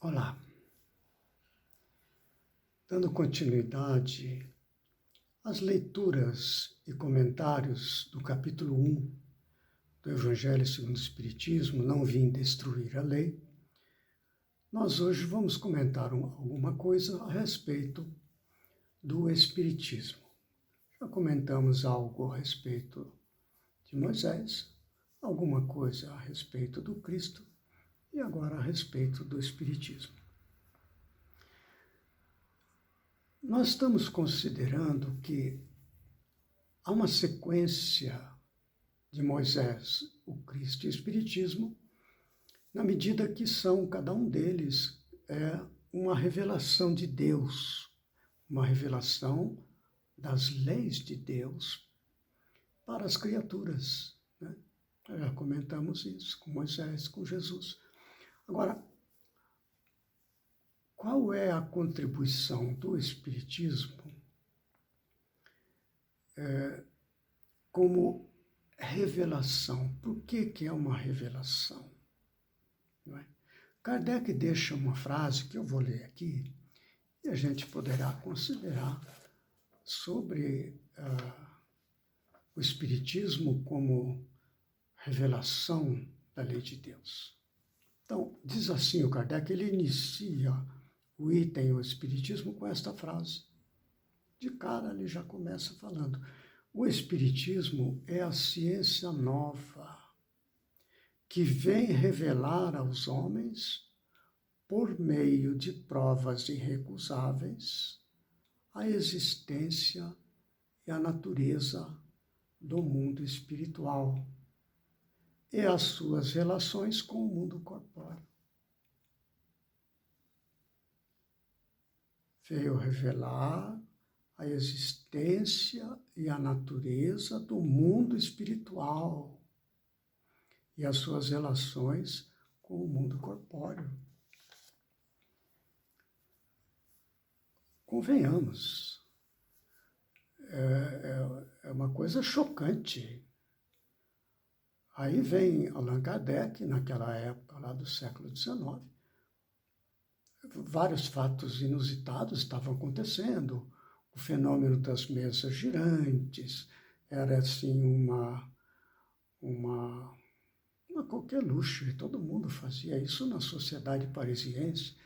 Olá, dando continuidade às leituras e comentários do capítulo 1 do Evangelho segundo o Espiritismo, Não Vim Destruir a Lei, nós hoje vamos comentar alguma coisa a respeito do Espiritismo. Já comentamos algo a respeito de Moisés, alguma coisa a respeito do Cristo e agora a respeito do Espiritismo. Nós estamos considerando que há uma sequência de Moisés, o Cristo e o Espiritismo, na medida que cada um deles é uma revelação de Deus, uma revelação das leis de Deus para as criaturas, né? Já comentamos isso com Moisés, com Jesus. Agora, qual é a contribuição do Espiritismo como revelação? Por que é uma revelação? Não é? Kardec deixa uma frase que eu vou ler aqui e a gente poderá considerar sobre o Espiritismo como revelação da lei de Deus. Então, diz assim o Kardec, ele inicia o item, o Espiritismo, com esta frase. De cara, ele já começa falando: o Espiritismo é a ciência nova que vem revelar aos homens, por meio de provas irrecusáveis, a existência e a natureza do mundo espiritual e as suas relações com o mundo corpóreo. Veio revelar a existência e a natureza do mundo espiritual e as suas relações com o mundo corpóreo. Convenhamos, é uma coisa chocante. Aí vem Allan Kardec, naquela época lá do século XIX, vários fatos inusitados estavam acontecendo. O fenômeno das mesas girantes era assim qualquer luxo, e todo mundo fazia isso na sociedade parisiense,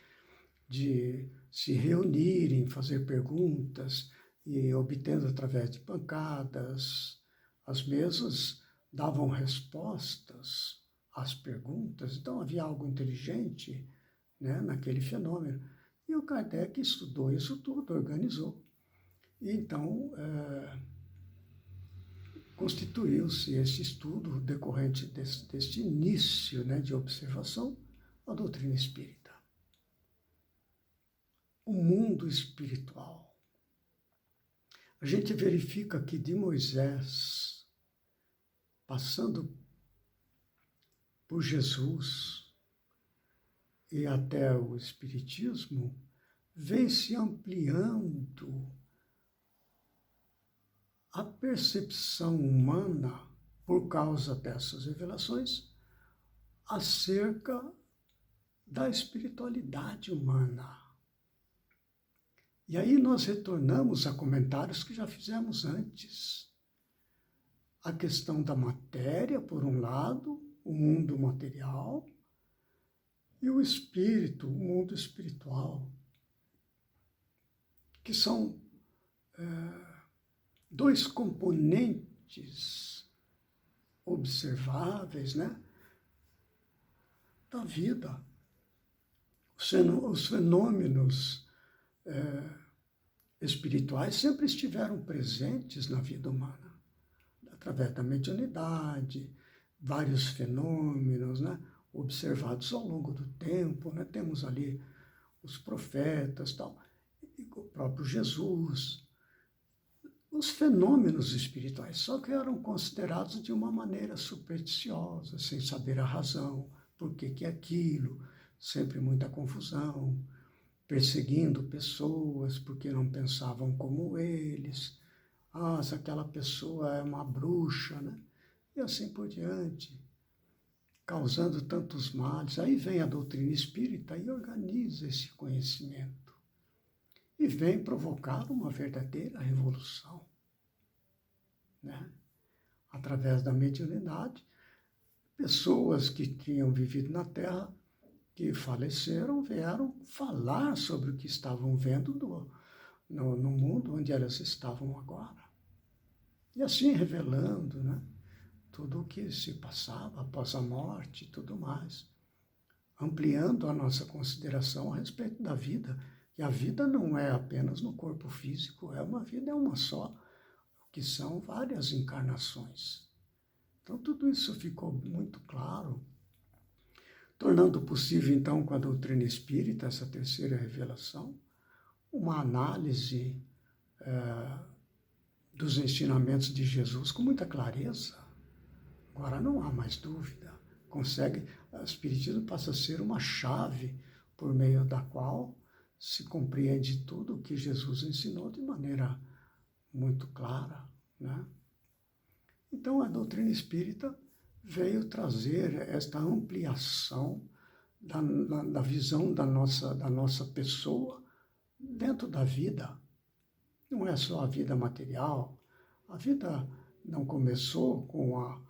de se reunirem, fazer perguntas e obtendo através de pancadas. As mesas davam respostas às perguntas, então havia algo inteligente, né, naquele fenômeno. E o Kardec estudou isso tudo, organizou. E então constituiu-se esse estudo decorrente deste início, né, de observação, a doutrina espírita. O mundo espiritual. A gente verifica que de Moisés, passando por Jesus e até o Espiritismo, vem se ampliando a percepção humana, por causa dessas revelações, acerca da espiritualidade humana. E aí nós retornamos a comentários que já fizemos antes. A questão da matéria, por um lado, o mundo material, e o espírito, o mundo espiritual, que são dois componentes observáveis, né, da vida. Os fenômenos espirituais sempre estiveram presentes na vida humana, através da mediunidade, vários fenômenos, né, observados ao longo do tempo, né? Temos ali os profetas, tal, e o próprio Jesus. Os fenômenos espirituais só que eram considerados de uma maneira supersticiosa, sem saber a razão, por que é aquilo, sempre muita confusão, perseguindo pessoas porque não pensavam como eles. Se aquela pessoa é uma bruxa, né? E assim por diante. causando tantos males. Aí vem a doutrina espírita e organiza esse conhecimento. E vem provocar uma verdadeira revolução, né? Através da mediunidade, pessoas que tinham vivido na Terra, que faleceram, vieram falar sobre o que estavam vendo no mundo onde elas estavam agora. E assim revelando, né, tudo o que se passava após a morte e tudo mais. Ampliando a nossa consideração a respeito da vida. E a vida não é apenas no corpo físico, uma vida é uma só, que são várias encarnações. Então tudo isso ficou muito claro, tornando possível então com a doutrina espírita, essa terceira revelação, uma análise dos ensinamentos de Jesus com muita clareza. Agora não há mais dúvida. O Espiritismo passa a ser uma chave por meio da qual se compreende tudo o que Jesus ensinou de maneira muito clara, né? Então a doutrina espírita veio trazer esta ampliação da visão da nossa pessoa dentro da vida. Não é só a vida material. A vida não começou com o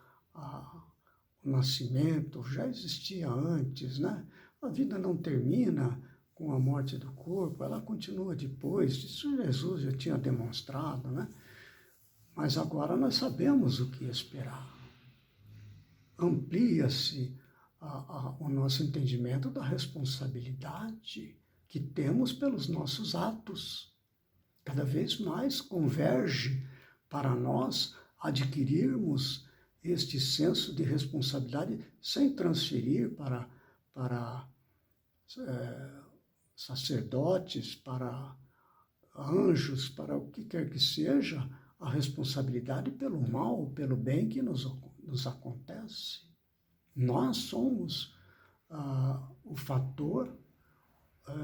nascimento, já existia antes, né? A vida não termina com a morte do corpo, ela continua depois. Isso Jesus já tinha demonstrado, né? Mas agora nós sabemos o que esperar. Amplia-se o nosso entendimento da responsabilidade que temos pelos nossos atos. Cada vez mais converge para nós adquirirmos este senso de responsabilidade sem transferir para sacerdotes, para anjos, para o que quer que seja, a responsabilidade pelo mal, pelo bem que nos acontece. Nós somos o fator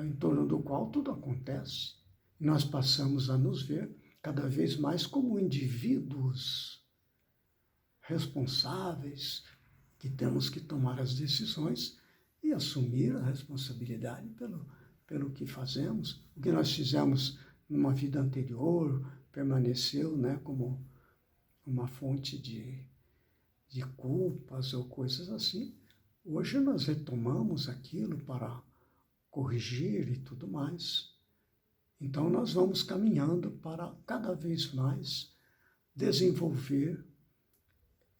em torno do qual tudo acontece. Nós passamos a nos ver cada vez mais como indivíduos responsáveis, que temos que tomar as decisões e assumir a responsabilidade pelo que fazemos. O que nós fizemos numa vida anterior permaneceu, né, como uma fonte de culpas ou coisas assim. Hoje nós retomamos aquilo para corrigir e tudo mais. Então nós vamos caminhando para cada vez mais desenvolver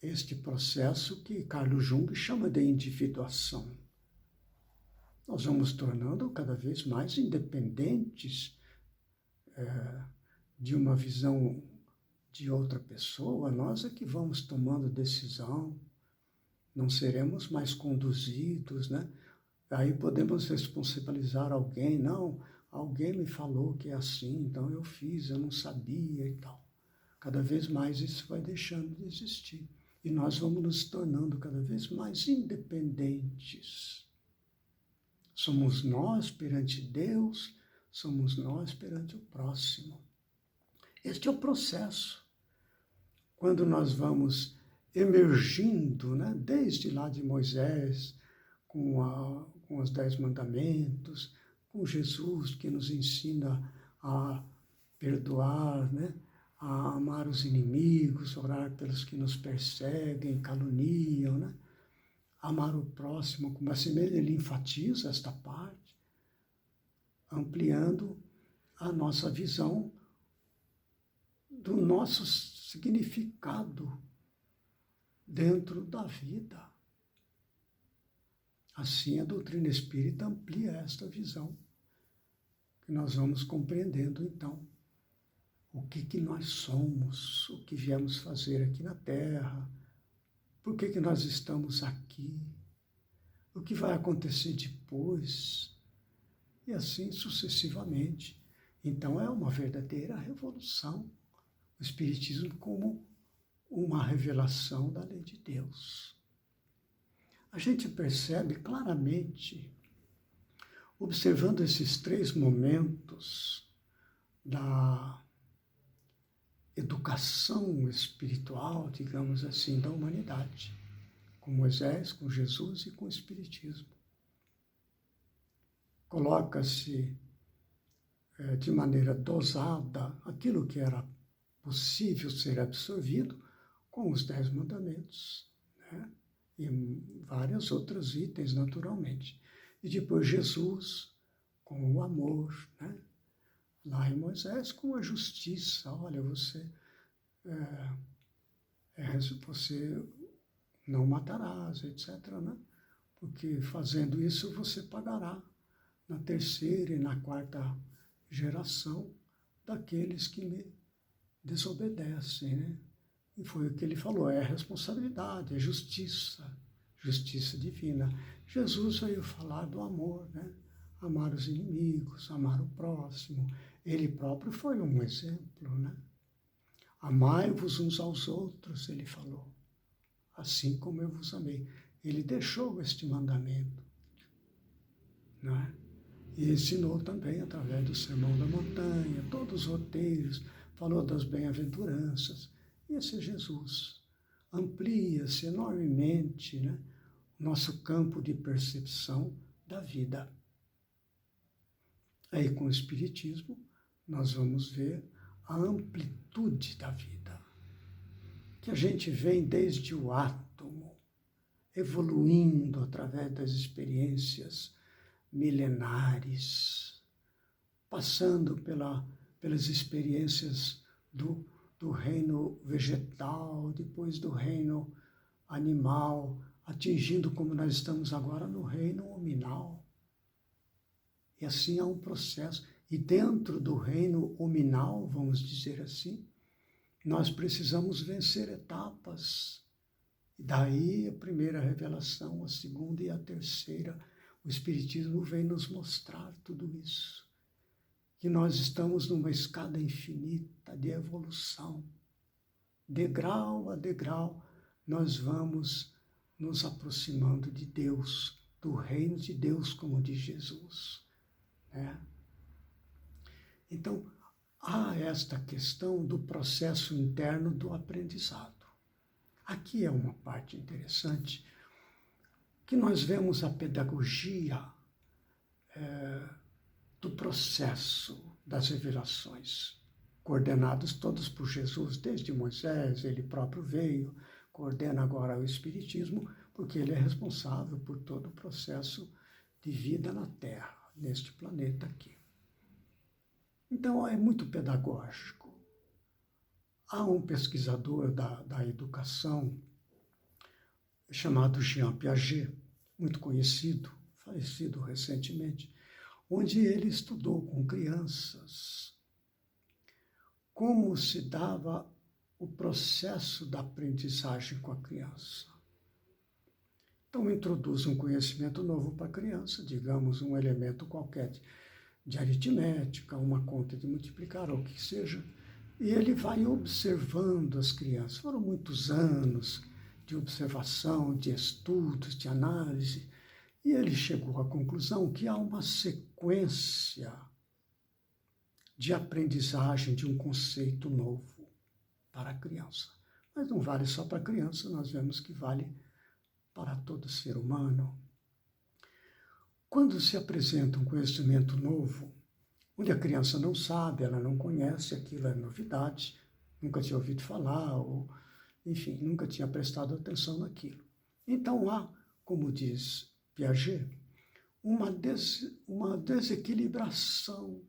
este processo que Carl Jung chama de individuação. Nós vamos tornando cada vez mais independentes de uma visão de outra pessoa. Nós é que vamos tomando decisão, não seremos mais conduzidos, né? Aí podemos responsabilizar alguém, não, alguém me falou que é assim, então eu fiz, eu não sabia e tal. Cada vez mais isso vai deixando de existir. E nós vamos nos tornando cada vez mais independentes. Somos nós perante Deus, somos nós perante o próximo. Este é o processo. Quando nós vamos emergindo, né, desde lá de Moisés, com os 10 mandamentos, com Jesus que nos ensina a perdoar, né, a amar os inimigos, orar pelos que nos perseguem, caluniam, né? Amar o próximo, como assim mesmo ele enfatiza esta parte, ampliando a nossa visão do nosso significado dentro da vida. Assim, a doutrina espírita amplia esta visão, que nós vamos compreendendo, então, o que nós somos, o que viemos fazer aqui na Terra, por que nós estamos aqui, o que vai acontecer depois, e assim sucessivamente. Então, é uma verdadeira revolução, o Espiritismo como uma revelação da lei de Deus. A gente percebe claramente, observando esses 3 momentos da educação espiritual, digamos assim, da humanidade. com Moisés, com Jesus e com o Espiritismo. Coloca-se de maneira dosada aquilo que era possível ser absorvido com os 10 mandamentos, né? E vários outros itens, naturalmente. E depois Jesus com o amor, né? Lá em Moisés com a justiça. Olha, você não matarás, etc., né? Porque fazendo isso você pagará na terceira e na quarta geração daqueles que me desobedecem, né? E foi o que ele falou, é responsabilidade, é justiça, justiça divina. Jesus veio falar do amor, né? Amar os inimigos, amar o próximo. Ele próprio foi um exemplo, né? Amai-vos uns aos outros, ele falou, assim como eu vos amei. Ele deixou este mandamento, não é? E ensinou também através do Sermão da Montanha, todos os roteiros, falou das bem-aventuranças. E esse Jesus amplia-se enormemente, né, nosso campo de percepção da vida. Aí com o Espiritismo nós vamos ver a amplitude da vida, que a gente vem desde o átomo, evoluindo através das experiências milenares, passando pelas experiências do reino vegetal, depois do reino animal, atingindo, como nós estamos agora, no reino hominal. E assim há um processo. E dentro do reino hominal, vamos dizer assim, nós precisamos vencer etapas. E daí a primeira revelação, a segunda e a terceira. O Espiritismo vem nos mostrar tudo isso. Que nós estamos numa escada infinita de evolução. Degrau a degrau, nós vamos nos aproximando de Deus, do reino de Deus, como diz Jesus, né? Então, há esta questão do processo interno do aprendizado. Aqui é uma parte interessante, que nós vemos a pedagogia do processo das revelações, coordenados todos por Jesus, desde Moisés, ele próprio veio, coordena agora o Espiritismo, porque ele é responsável por todo o processo de vida na Terra, neste planeta aqui. Então, é muito pedagógico. Há um pesquisador da educação chamado Jean Piaget, muito conhecido, falecido recentemente, onde ele estudou com crianças como se dava o processo da aprendizagem com a criança. Então, introduz um conhecimento novo para a criança, digamos, um elemento qualquer de aritmética, uma conta de multiplicar, ou o que seja, e ele vai observando as crianças. Foram muitos anos de observação, de estudos, de análise, e ele chegou à conclusão que há uma sequência de aprendizagem de um conceito novo para a criança. Mas não vale só para a criança, nós vemos que vale para todo ser humano. Quando se apresenta um conhecimento novo, onde a criança não sabe, ela não conhece, aquilo é novidade, nunca tinha ouvido falar, ou, enfim, nunca tinha prestado atenção naquilo. Então há, como diz Piaget, uma desequilibração.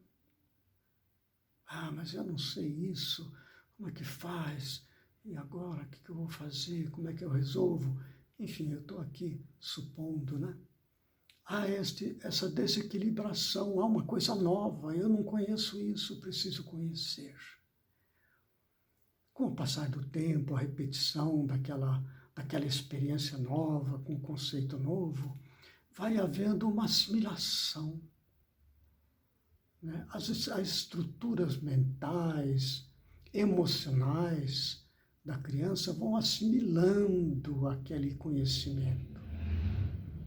Ah, mas eu não sei isso, como é que faz? E agora, o que eu vou fazer? Como é que eu resolvo? Enfim, eu estou aqui supondo, né? Há essa desequilibração, há uma coisa nova, eu não conheço isso, preciso conhecer. Com o passar do tempo, a repetição daquela experiência nova, com um conceito novo, vai havendo uma assimilação, né? As estruturas mentais, emocionais da criança vão assimilando aquele conhecimento.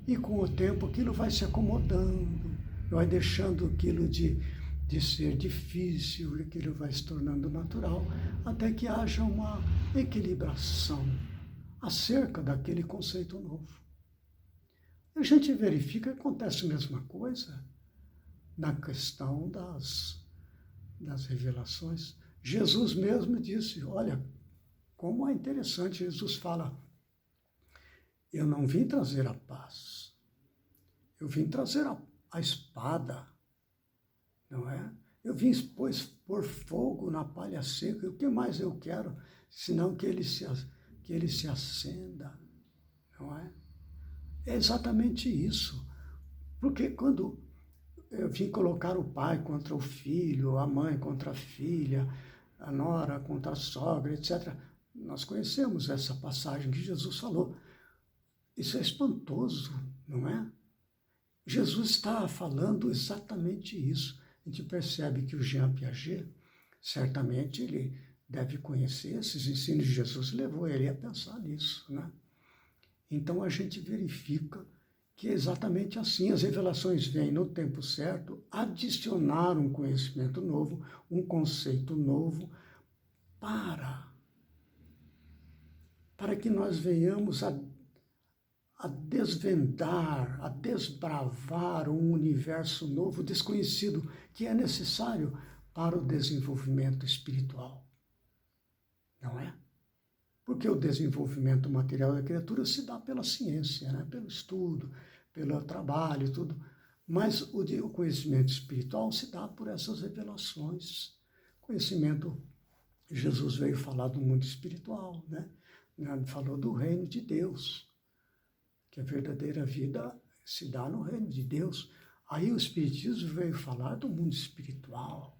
E com o tempo aquilo vai se acomodando, vai deixando aquilo de ser difícil, e aquilo vai se tornando natural, até que haja uma equilibração. acerca daquele conceito novo. A gente verifica que acontece a mesma coisa na questão das revelações. Jesus mesmo disse, olha, como é interessante, Jesus fala, eu não vim trazer a paz, eu vim trazer a espada, não é? Eu vim pôr fogo na palha seca, e o que mais eu quero, senão que ele se acenda, não é? É exatamente isso, porque quando eu vim colocar o pai contra o filho, a mãe contra a filha, a nora contra a sogra, etc., nós conhecemos essa passagem que Jesus falou. Isso é espantoso, não é? Jesus está falando exatamente isso. A gente percebe que o Jean Piaget, certamente, ele deve conhecer esses ensinos de Jesus, levou ele a pensar nisso, né? Então a gente verifica que é exatamente assim. As revelações vêm no tempo certo, adicionar um conhecimento novo, um conceito novo, para que nós venhamos a desvendar, a desbravar um universo novo, desconhecido, que é necessário para o desenvolvimento espiritual. Não é? Porque o desenvolvimento material da criatura se dá pela ciência, né? Pelo estudo, pelo trabalho, tudo. Mas o conhecimento espiritual se dá por essas revelações. Conhecimento, Jesus veio falar do mundo espiritual, né? Falou do reino de Deus, que a verdadeira vida se dá no reino de Deus. Aí o Espiritismo veio falar do mundo espiritual,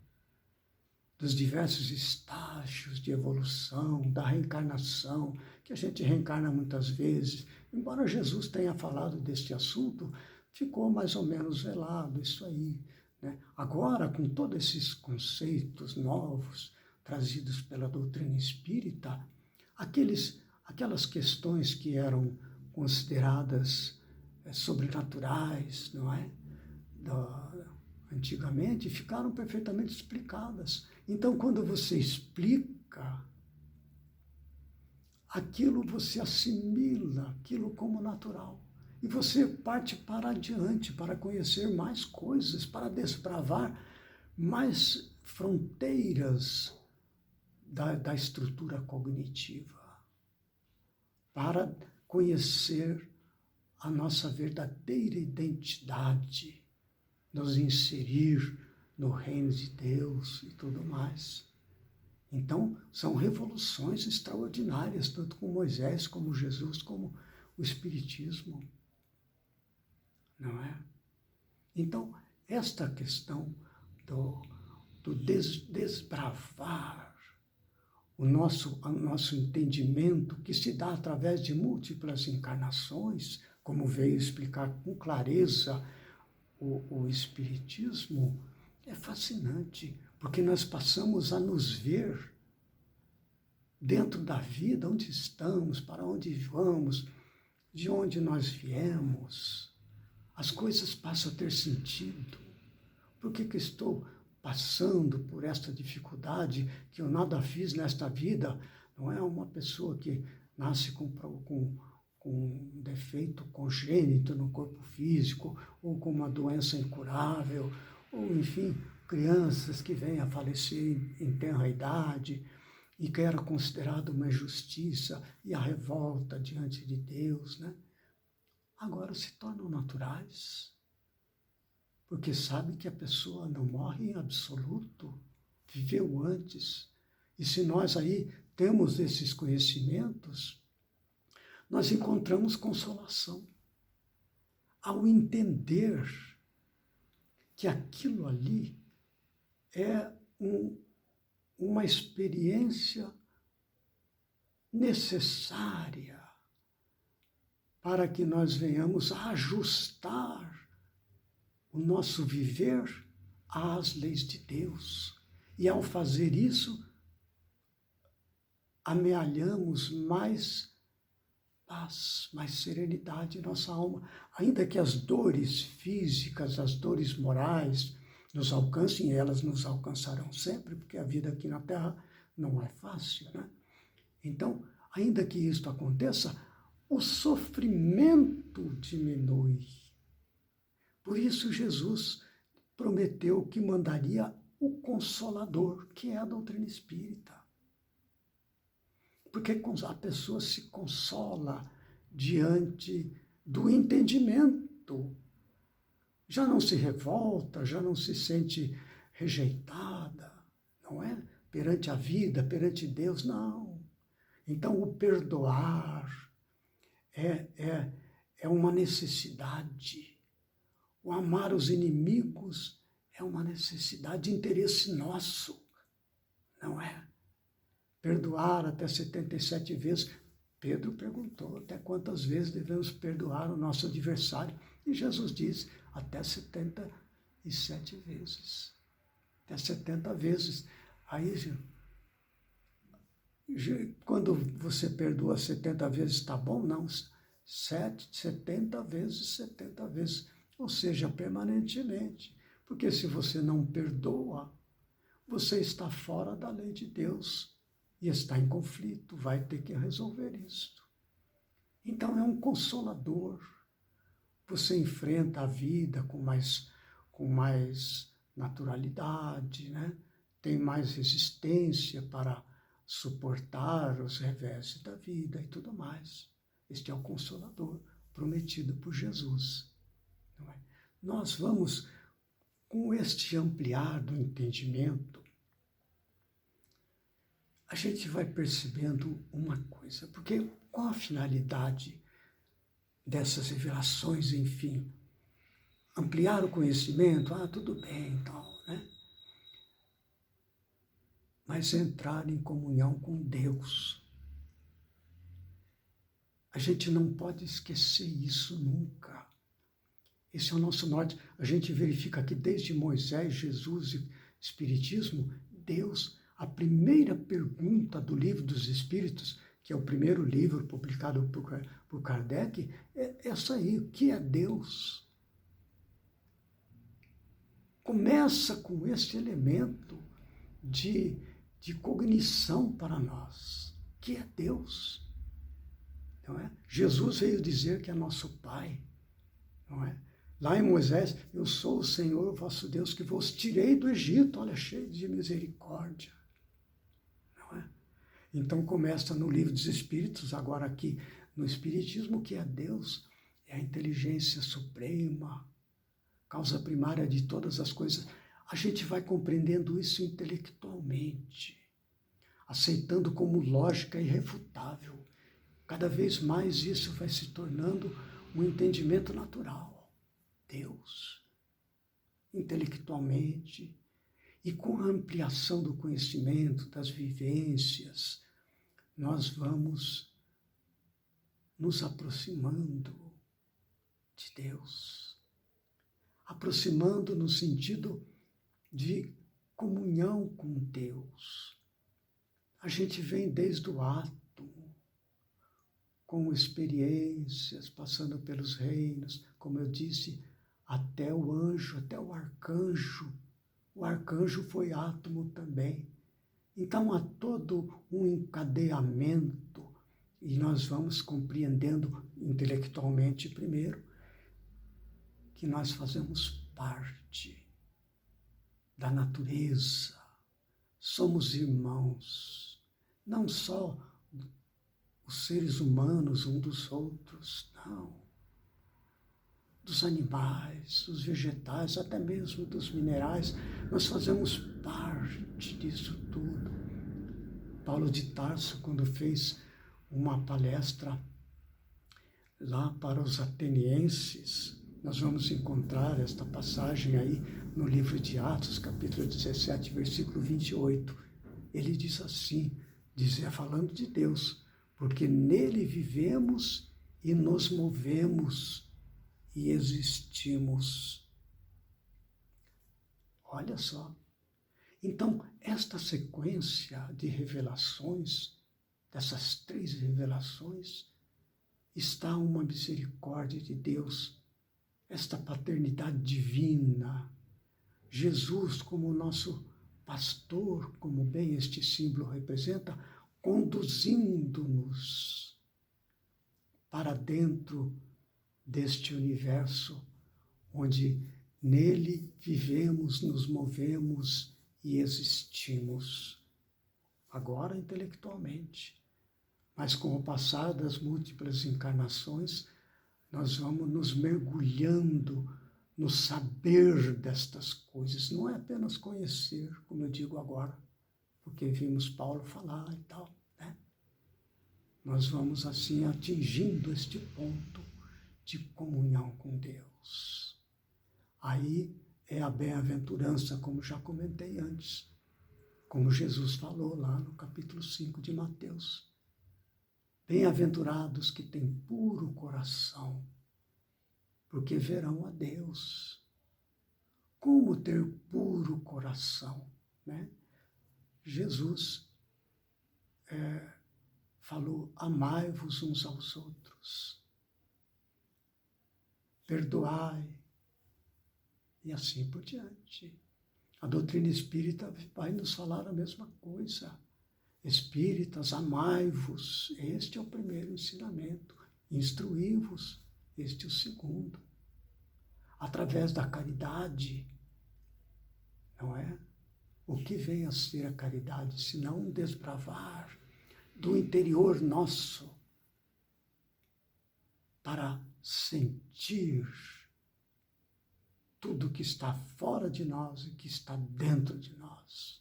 dos diversos estágios de evolução, da reencarnação, que a gente reencarna muitas vezes. Embora Jesus tenha falado deste assunto, ficou mais ou menos velado isso aí, né? Agora, com todos esses conceitos novos trazidos pela doutrina espírita, aquelas questões que eram consideradas sobrenaturais, não é? Antigamente, ficaram perfeitamente explicadas. Então, quando você explica, aquilo você assimila, aquilo como natural. E você parte para adiante, para conhecer mais coisas, para desbravar mais fronteiras da estrutura cognitiva, para conhecer a nossa verdadeira identidade, nos inserir no reino de Deus e tudo mais. Então, são revoluções extraordinárias, tanto com Moisés, como Jesus, como o Espiritismo, não é? Então, esta questão do desbravar o nosso entendimento, que se dá através de múltiplas encarnações, como veio explicar com clareza o Espiritismo, é fascinante, porque nós passamos a nos ver dentro da vida, onde estamos, para onde vamos, de onde nós viemos. As coisas passam a ter sentido. Por que estou passando por esta dificuldade que eu nada fiz nesta vida? Não é uma pessoa que nasce com um defeito congênito no corpo físico, ou com uma doença incurável, ou, enfim, crianças que vêm a falecer em tenra idade, e que era considerado uma injustiça e a revolta diante de Deus, né? Agora se tornam naturais, porque sabe que a pessoa não morre em absoluto, viveu antes. E se nós aí temos esses conhecimentos, nós encontramos consolação ao entender que aquilo ali é uma experiência necessária para que nós venhamos a ajustar o nosso viver às leis de Deus. E ao fazer isso, amealhamos mais paz, mais serenidade em nossa alma, ainda que as dores físicas, as dores morais nos alcancem, e elas nos alcançarão sempre, porque a vida aqui na Terra não é fácil, né? Então, ainda que isto aconteça, o sofrimento diminui. Por isso Jesus prometeu que mandaria o Consolador, que é a doutrina espírita. Porque a pessoa se consola diante do entendimento. Já não se revolta, já não se sente rejeitada, não é? Perante a vida, perante Deus, não. Então, o perdoar é uma necessidade. O amar os inimigos é uma necessidade de interesse nosso, não é? Perdoar até 77 vezes. Pedro perguntou até quantas vezes devemos perdoar o nosso adversário. E Jesus diz até 77 vezes. Até 70 vezes. Aí, quando você perdoa 70 vezes, está bom? Não. 70 vezes, 70 vezes. Ou seja, permanentemente. Porque se você não perdoa, você está fora da lei de Deus e está em conflito, vai ter que resolver isso. Então é um consolador. Você enfrenta a vida com mais naturalidade, né? Tem mais resistência para suportar os reveses da vida e tudo mais. Este é o Consolador prometido por Jesus. Não é? Nós vamos, com este ampliar do entendimento, a gente vai percebendo uma coisa, porque qual a finalidade dessas revelações, enfim? Ampliar o conhecimento, tudo bem, então, né? Mas entrar em comunhão com Deus. A gente não pode esquecer isso nunca. Esse é o nosso norte. A gente verifica que desde Moisés, Jesus e Espiritismo, Deus, a primeira pergunta do Livro dos Espíritos, que é o primeiro livro publicado por Kardec, é essa aí: o que é Deus? Começa com esse elemento de cognição para nós. O que é Deus? Não é? Jesus veio dizer que é nosso Pai, não é? Lá em Moisés, eu sou o Senhor vosso Deus que vos tirei do Egito, olha, cheio de misericórdia. Não é? Então começa no Livro dos Espíritos, agora aqui no Espiritismo, que é Deus, é a inteligência suprema, causa primária de todas as coisas. A gente vai compreendendo isso intelectualmente, aceitando como lógica irrefutável. Cada vez mais isso vai se tornando um entendimento natural. Deus, intelectualmente, e com a ampliação do conhecimento, das vivências, nós vamos nos aproximando de Deus. Aproximando no sentido de comunhão com Deus. A gente vem desde o ato, com experiências, passando pelos reinos, como eu disse, até o anjo, até o arcanjo. O arcanjo foi átomo também. Então há todo um encadeamento, e nós vamos compreendendo intelectualmente primeiro, que nós fazemos parte da natureza. Somos irmãos, não só os seres humanos um dos outros, não. Dos animais, dos vegetais, até mesmo dos minerais, nós fazemos parte disso tudo. Paulo de Tarso, quando fez uma palestra lá para os atenienses, nós vamos encontrar esta passagem aí no livro de Atos, capítulo 17, versículo 28. Ele diz assim, falando de Deus, porque nele vivemos e nos movemos e existimos. Olha só. Então, esta sequência de revelações, dessas 3 revelações, está uma misericórdia de Deus, esta paternidade divina, Jesus como nosso pastor, como bem este símbolo representa, conduzindo-nos para dentro deste universo onde nele vivemos, nos movemos e existimos. Agora intelectualmente, mas com o passar das múltiplas encarnações, nós vamos nos mergulhando no saber destas coisas. Não é apenas conhecer, como eu digo agora, porque vimos Paulo falar e tal, né? Nós vamos assim atingindo este ponto de comunhão com Deus. Aí é a bem-aventurança, como já comentei antes, como Jesus falou lá no capítulo 5 de Mateus. Bem-aventurados que têm puro coração, porque verão a Deus. Como ter puro coração, né? Jesus falou, amai-vos uns aos outros, perdoai, e assim por diante. A doutrina espírita vai nos falar a mesma coisa. Espíritas, amai-vos, este é o primeiro ensinamento. Instruí-vos, este é o segundo. Através da caridade, não é? O que vem a ser a caridade, senão um desbravar do interior nosso para sentir tudo que está fora de nós e que está dentro de nós.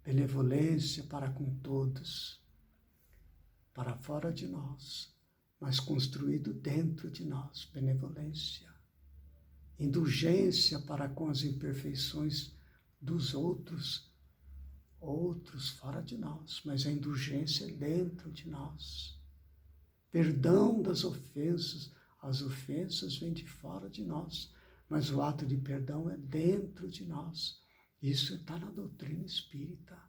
Benevolência para com todos, para fora de nós, mas construído dentro de nós, benevolência. Indulgência para com as imperfeições dos outros fora de nós, mas a indulgência dentro de nós. Perdão das ofensas, as ofensas vêm de fora de nós, mas o ato de perdão é dentro de nós. Isso está na doutrina espírita,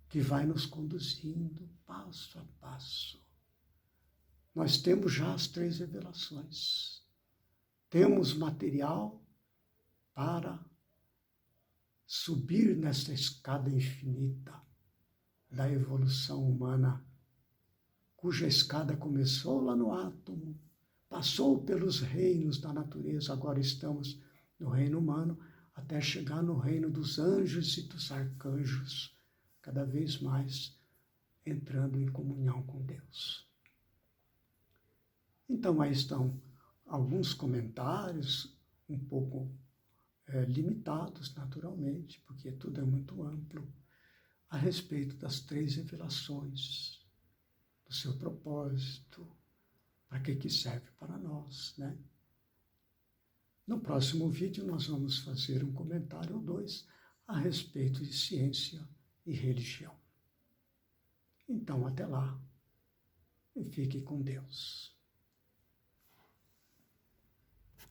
que vai nos conduzindo passo a passo. Nós temos já as 3 revelações. Temos material para subir nesta escada infinita da evolução humana, cuja escada começou lá no átomo, passou pelos reinos da natureza, agora estamos no reino humano, até chegar no reino dos anjos e dos arcanjos, cada vez mais entrando em comunhão com Deus. Então, aí estão alguns comentários, um pouco limitados, naturalmente, porque tudo é muito amplo, a respeito das 3 revelações, do seu propósito, para que serve para nós, né? No próximo vídeo nós vamos fazer um comentário ou 2 a respeito de ciência e religião. Então, até lá, e fique com Deus.